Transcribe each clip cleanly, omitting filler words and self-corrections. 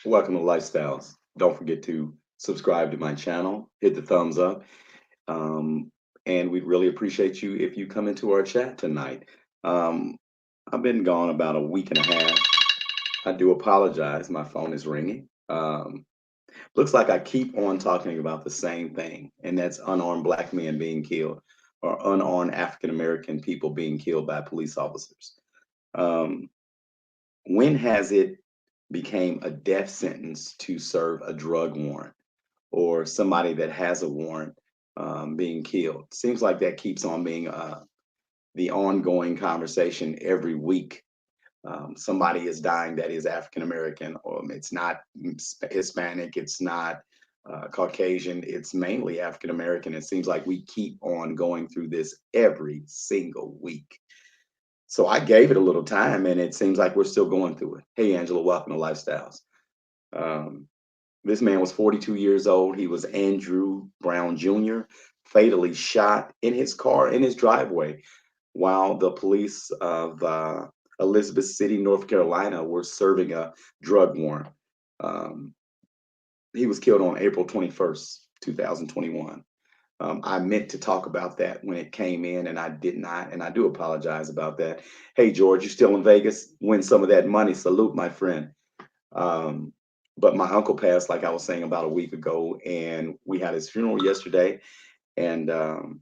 Welcome to Lifestyles. Don't forget to subscribe to my channel, hit the thumbs up, um, and we'd really appreciate you if you come into our chat tonight. Um, I've been gone about a week and a half. I do apologize. My phone is ringing. Looks like I keep on talking about the same thing, and that's unarmed black men being killed or unarmed African American people being killed by police officers. Um, when has it became a death sentence to serve a drug warrant or somebody that has a warrant being killed? Seems like that keeps on being the ongoing conversation every week. Somebody is dying that is African American, or it's not Hispanic, it's not Caucasian, it's mainly African American. It seems like we keep on going through this every single week. So I gave it a little time, and it seems like we're still going through it. Hey, Angela, welcome to Lifestyles. Um, this man was 42 years old. He was Andrew Brown Jr., fatally shot in his car in his driveway while the police of Elizabeth City, North Carolina, were serving a drug warrant. Um, he was killed on April 21st, 2021. I meant to talk about that when it came in, and I did not, and I do apologize about that. Hey, George, you still in Vegas? Win some of that money. Salute, my friend. Um, but my uncle passed, like I was saying, about a week ago, and we had his funeral yesterday. And I'm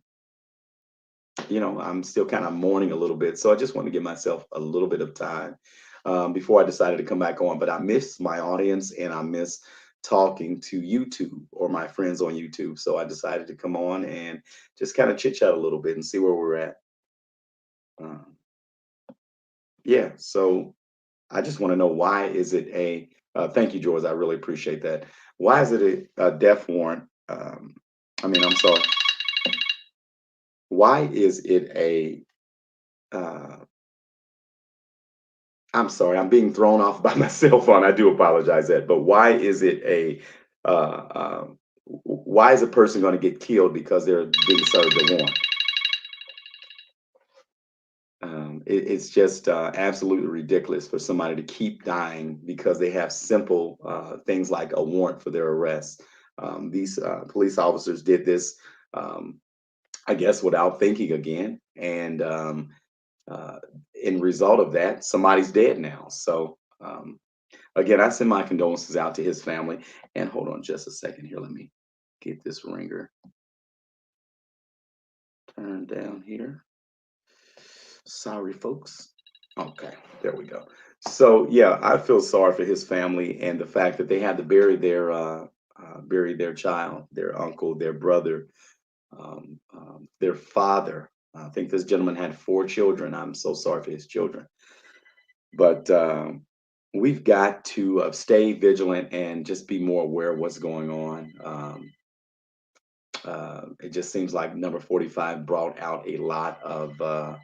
still kind of mourning a little bit. So I just want to give myself a little bit of time before I decided to come back on. But I miss my audience and I miss talking to YouTube or my friends on YouTube. So I decided to come on and just kind of chit chat a little bit and see where we're at. Um, yeah. So I just want to know, why is it thank you, George. I really appreciate that. Why is it a death warrant? I'm sorry. Why is it uh, I'm sorry, I'm being thrown off by my cell phone. I do apologize that. But why is it why is a person going to get killed because they're being served a warrant? It's just absolutely ridiculous for somebody to keep dying because they have simple things like a warrant for their arrest. These police officers did this, um, I guess, without thinking again, and uh, in result of that, somebody's dead now. So. Again, I send my condolences out to his family. And hold on just a second here. Let me get this ringer turned down here. Sorry, folks. Okay, there we go. So yeah, I feel sorry for his family and the fact that they had to bury their child, their uncle, their brother, their father. I think this gentleman had four children. I'm so sorry for his children, but we've got to stay vigilant and just be more aware of what's going on. It just seems like number 45 brought out a lot of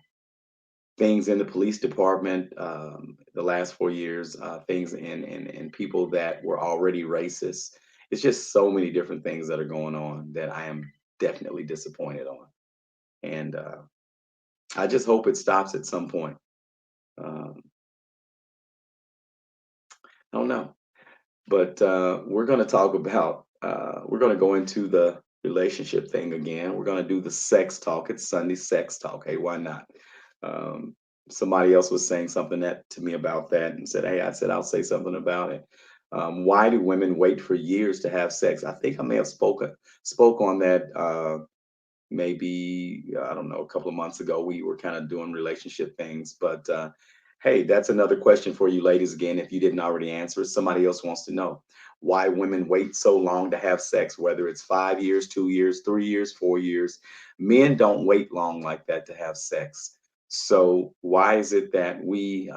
things in the police department the last 4 years, things in people that were already racist. It's just so many different things that are going on that I am definitely disappointed on. And I just hope it stops at some point. Um, I don't know. But we're going to talk about, we're going to go into the relationship thing again. We're going to do the sex talk. It's Sunday sex talk. Hey, why not? Um, Somebody else was saying something that to me about that and said, hey, I said, I'll say something about it. Why do women wait for years to have sex? I think I may have spoke on that maybe I don't know, a couple of months ago. We were kind of doing relationship things, but hey, that's another question for you ladies. Again, if you didn't already answer it, somebody else wants to know why women wait so long to have sex, whether it's 5 years, 2 years, 3 years, 4 years. Men don't wait long like that to have sex. So why is it that we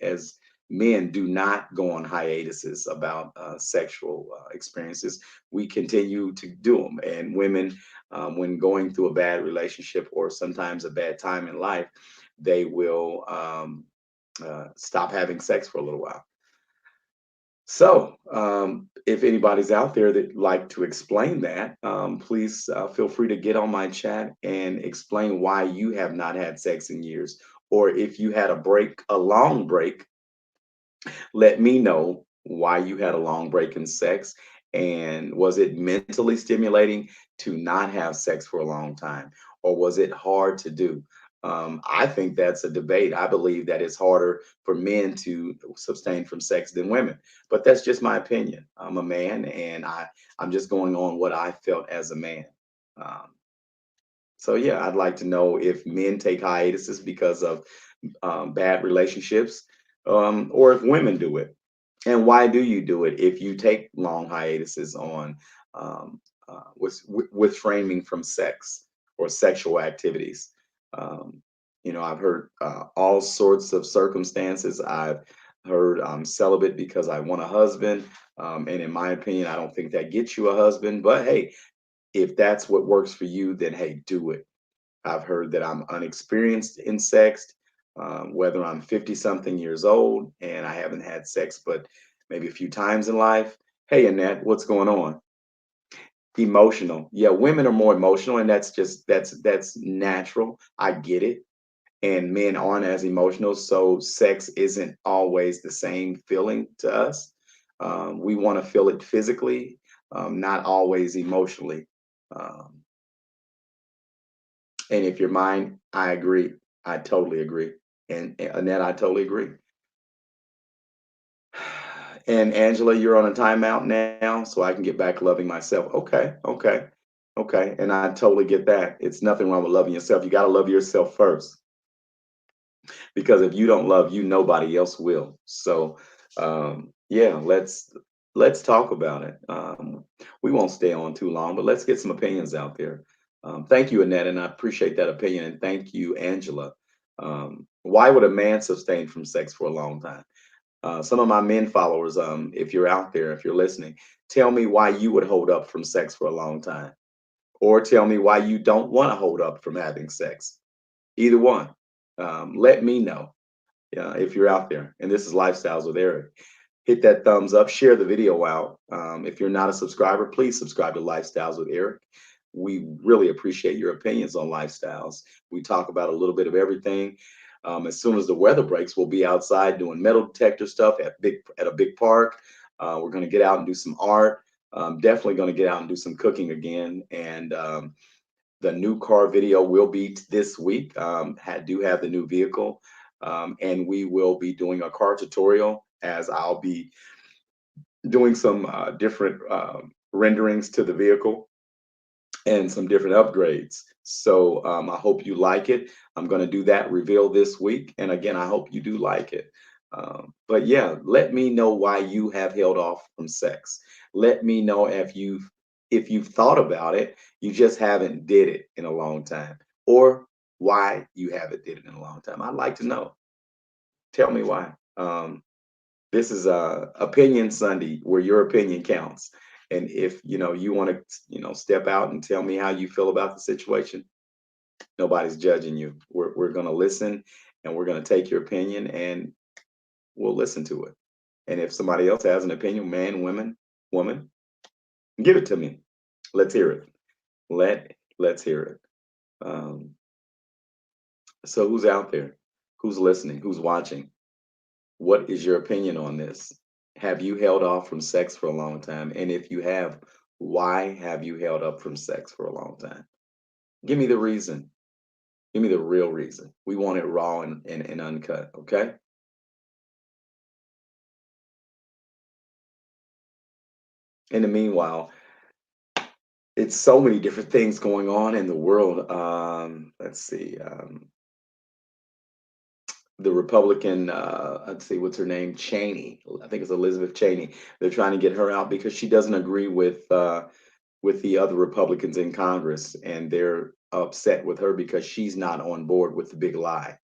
as men do not go on hiatuses about sexual experiences? We continue to do them, and women, when going through a bad relationship or sometimes a bad time in life, they will stop having sex for a little while. So, if anybody's out there that like to explain that, please feel free to get on my chat and explain why you have not had sex in years, or if you had a break, a long break, let me know why you had a long break in sex? And was it mentally stimulating to not have sex for a long time? Or was it hard to do? I think that's a debate. I believe that it's harder for men to sustain from sex than women, but that's just my opinion. I'm a man, and I'm just going on what I felt as a man. Um, so yeah, I'd like to know if men take hiatuses because of bad relationships, or if women do it. And why do you do it if you take long hiatuses on with framing from sex or sexual activities? Um, I've heard all sorts of circumstances. I've heard I'm celibate because I want a husband. And in my opinion, I don't think that gets you a husband. But hey, if that's what works for you, then hey, do it. I've heard that I'm unexperienced in sex, whether I'm 50 something years old and I haven't had sex but maybe a few times in life. Hey, Annette, what's going on? Emotional. Yeah, women are more emotional, and that's natural. I get it. And men aren't as emotional, so sex isn't always the same feeling to us. We want to feel it physically, not always emotionally. Um, And if you're mine, I agree. I totally agree. And Annette, I totally agree. And Angela, you're on a timeout now, so I can get back loving myself. Okay, okay, okay. And I totally get that. It's nothing wrong with loving yourself. You got to love yourself first, because if you don't love you, nobody else will. So, yeah, let's talk about it. We won't stay on too long, but let's get some opinions out there. Thank you, Annette, and I appreciate that opinion. And thank you, Angela. Why would a man sustain from sex for a long time? Some of my men followers, if you're out there, if you're listening, tell me why you would hold up from sex for a long time, or tell me why you don't want to hold up from having sex. Either one. Let me know if you're out there. And this is Lifestyles with Eric. Hit that thumbs up, share the video out. If you're not a subscriber, please subscribe to Lifestyles with Eric. We really appreciate your opinions on lifestyles. We talk about a little bit of everything. As soon as the weather breaks, we'll be outside doing metal detector stuff at a big park. We're going to get out and do some art. Definitely going to get out and do some cooking again. And the new car video will be this week. Do have the new vehicle, and we will be doing a car tutorial, as I'll be doing some different renderings to the vehicle and some different upgrades. So I hope you like it. I'm going to do that reveal this week, and again, I hope you do like it. But yeah, let me know why you have held off from sex. Let me know if you've thought about it, you just haven't did it in a long time, or why you haven't did it in a long time. I'd like to know. Tell me why. This is opinion Sunday, where your opinion counts. And if you want to step out and tell me how you feel about the situation, nobody's judging you. We're going to listen, and we're going to take your opinion, and we'll listen to it. And if somebody else has an opinion, man, woman, give it to me. Let's hear it. Let's hear it. Um, so who's out there? Who's listening? Who's watching? What is your opinion on this? Have you held off from sex for a long time? And if you have, why have you held up from sex for a long time? Give me the reason. Give me the real reason. We want it raw and uncut, okay? In the meanwhile, it's so many different things going on in the world. Let's see. The Republican, let's see, what's her name? Cheney. I think it's Elizabeth Cheney. They're trying to get her out because she doesn't agree with the other Republicans in Congress, and they're upset with her because she's not on board with the big lie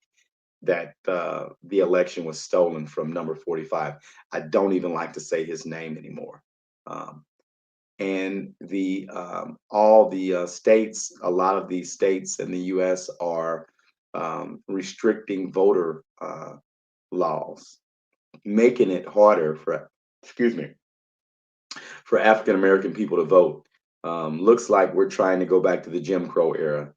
that the election was stolen from number 45. I don't even like to say his name anymore. Um, and the all the states, a lot of these states in the U.S. are restricting voter laws, making it harder excuse me, for African American people to vote. Looks like we're trying to go back to the Jim Crow era,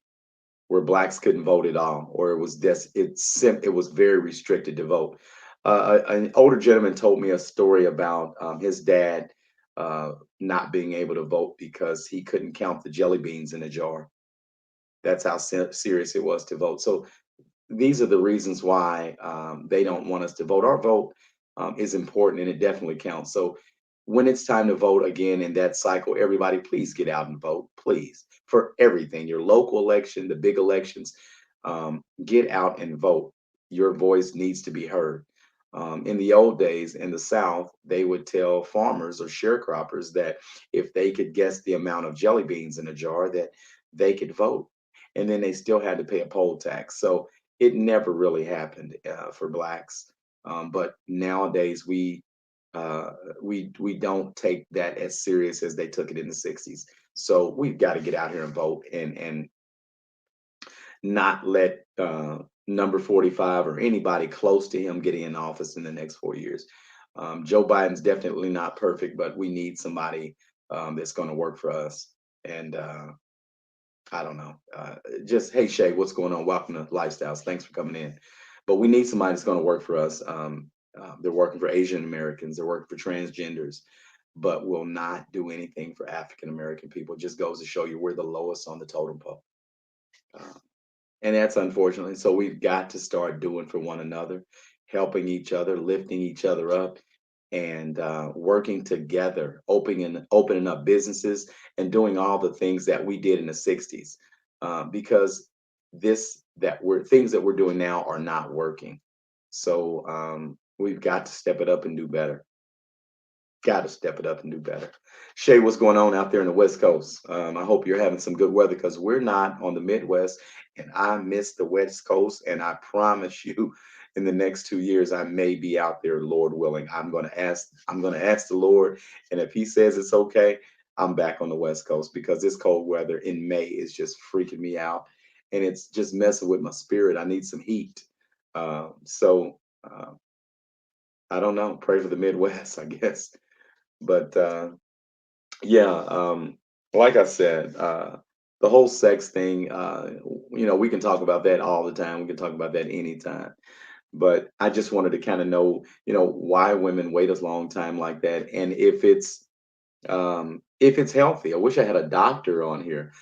where blacks couldn't vote at all, or it was very restricted to vote. An older gentleman told me a story about his dad uh, not being able to vote because he couldn't count the jelly beans in a jar. That's how serious it was to vote. So these are the reasons why they don't want us to vote. Our vote is important and it definitely counts. So when it's time to vote again in that cycle, everybody, please get out and vote, please, for everything, your local election, the big elections. Get out and vote. Your voice needs to be heard. In the old days in the South, they would tell farmers or sharecroppers that if they could guess the amount of jelly beans in a jar, that they could vote. And then they still had to pay a poll tax. So it never really happened for blacks. But nowadays uh, we don't take that as serious as they took it in the '60s. So we've got to get out here and vote and not let number 45 or anybody close to him get in office in the next 4 years. Joe Biden's definitely not perfect, but we need somebody that's going to work for us. And I don't know. Just hey Shay, what's going on? Welcome to Lifestyles. Thanks for coming in. But we need somebody that's going to work for us. They're working for Asian Americans. They're working for transgenders, but will not do anything for African American people. It just goes to show you we're the lowest on the totem pole. Uh, and that's unfortunately. So we've got to start doing for one another, helping each other, lifting each other up, and working together, opening up businesses and doing all the things that we did in the '60s. Because this that we're things that we're doing now are not working. So we've got to step it up and do better. Got to step it up and do better. Shay, what's going on out there in the West Coast? I hope you're having some good weather because we're not on the Midwest, and I miss the West Coast. And I promise you, in the next 2 years, I may be out there, Lord willing. I'm going to ask. I'm going to ask the Lord, and if He says it's okay, I'm back on the West Coast because this cold weather in May is just freaking me out, and it's just messing with my spirit. I need some heat. So I don't know. Pray for the Midwest, I guess. But yeah, like I said, the whole sex thing, we can talk about that all the time. We can talk about that anytime. But I just wanted to kind of know, why women wait a long time like that, and if it's healthy. I wish I had a doctor on here.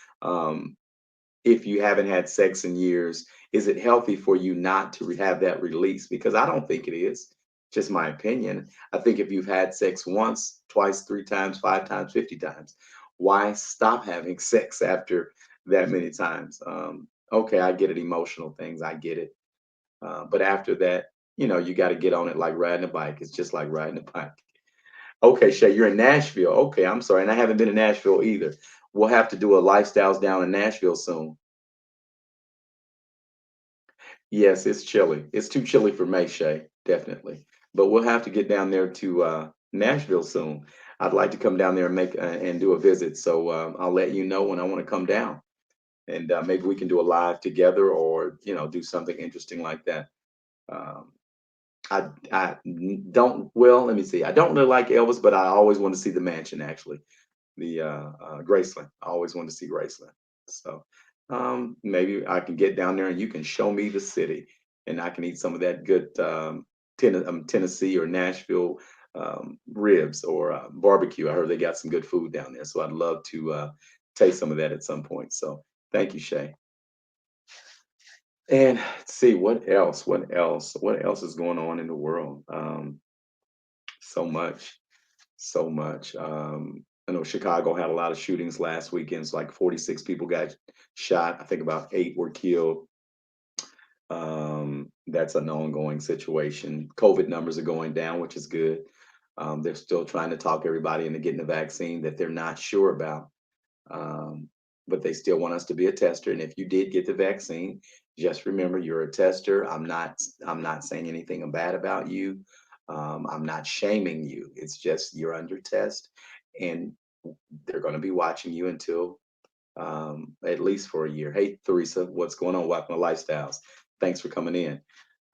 If you haven't had sex in years, is it healthy for you not to have that release? Because I don't think it is. Just my opinion. I think if you've had sex once, twice, three times, five times, 50 times, why stop having sex after that many times? Okay, I get it, emotional things, I get it. But after that, you got to get on it like riding a bike. It's just like riding a bike. Okay, Shay, you're in Nashville. Okay, I'm sorry. And I haven't been to Nashville either. We'll have to do a lifestyles down in Nashville soon. Yes, it's chilly. It's too chilly for May, Shay, definitely. But we'll have to get down there to Nashville soon. I'd like to come down there and make and do a visit. So I'll let you know when I want to come down, and maybe we can do a live together, or do something interesting like that. Um, don't. Well, let me see. I don't really like Elvis, but I always want to see the mansion. Actually, the Graceland. I always wanted to see Graceland. So maybe I can get down there and you can show me the city, and I can eat some of that good Tennessee or Nashville ribs or barbecue. I heard they got some good food down there, so I'd love to taste some of that at some point. So thank you, Shay. And let's see what else. What else? What else is going on in the world? So much. So much. I know Chicago had a lot of shootings last weekend. It's like 46 people got shot. I think about 8 were killed. That's an ongoing situation. COVID numbers are going down, which is good. They're still trying to talk everybody into getting the vaccine that they're not sure about. Um, but they still want us to be a tester. And if you did get the vaccine, just remember you're a tester. I'm not saying anything bad about you. I'm not shaming you. It's just you're under test, and they're going to be watching you until at least for a year. Hey, Theresa, what's going on? Welcome to Lifestyles. Thanks for coming in.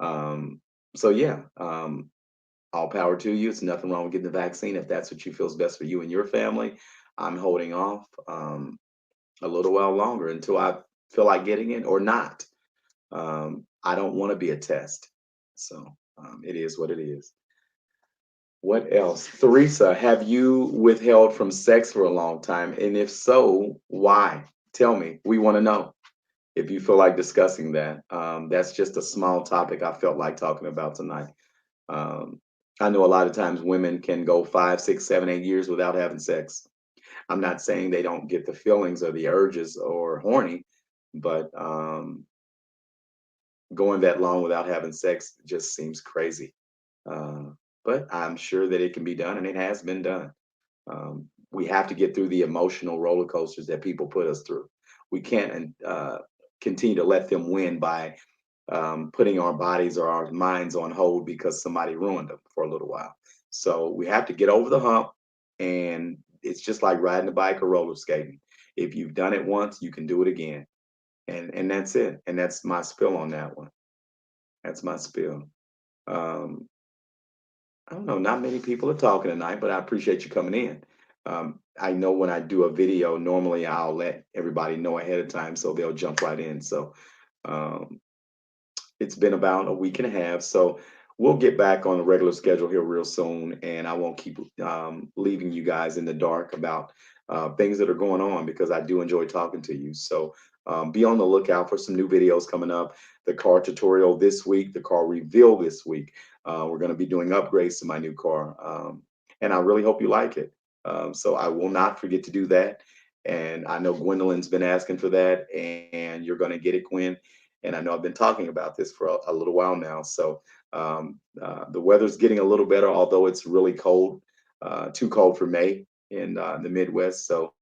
Um, so yeah, all power to you. It's nothing wrong with getting the vaccine if that's what you feel is best for you and your family. I'm holding off a little while longer until I feel like getting it or not. I don't want to be a test. So. It is what it is. What else? Theresa, have you withheld from sex for a long time? And if so, why? Tell me. We want to know if you feel like discussing that. That's just a small topic I felt like talking about tonight. Um, I know a lot of times women can go 5, 6, 7, 8 years without having sex. I'm not saying they don't get the feelings or the urges or horny, but going that long without having sex just seems crazy. Uh, but I'm sure that it can be done, and it has been done. We have to get through the emotional roller coasters that people put us through. We can't continue to let them win by putting our bodies or our minds on hold because somebody ruined them for a little while. So we have to get over the hump, and it's just like riding a bike or roller skating. If you've done it once, you can do it again, and that's it. And that's my spill on that one. That's my spill. Um, I don't know. Not many people are talking tonight, but I appreciate you coming in. I know when I do a video, normally I'll let everybody know ahead of time so they'll jump right in. So um, it's been about a week and a half. So we'll get back on the regular schedule here real soon. And I won't keep leaving you guys in the dark about things that are going on because I do enjoy talking to you. So be on the lookout for some new videos coming up. The car tutorial this week, the car reveal this week. We're going to be doing upgrades to my new car. And I really hope you like it. So I will not forget to do that. And I know Gwendolyn's been asking for that, and you're going to get it, Gwen. And I know I've been talking about this for a little while now. So the weather's getting a little better, although it's really cold, too cold for May in the Midwest. So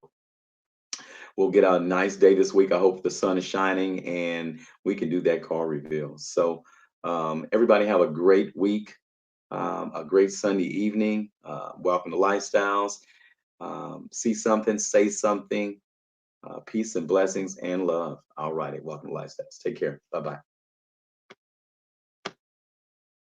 we'll get a nice day this week. I hope the sun is shining and we can do that car reveal. So everybody have a great week, a great Sunday evening. Welcome to Lifestyles. See something, say something. Peace and blessings and love. All righty. Welcome to Lifestyles. Take care. Bye bye.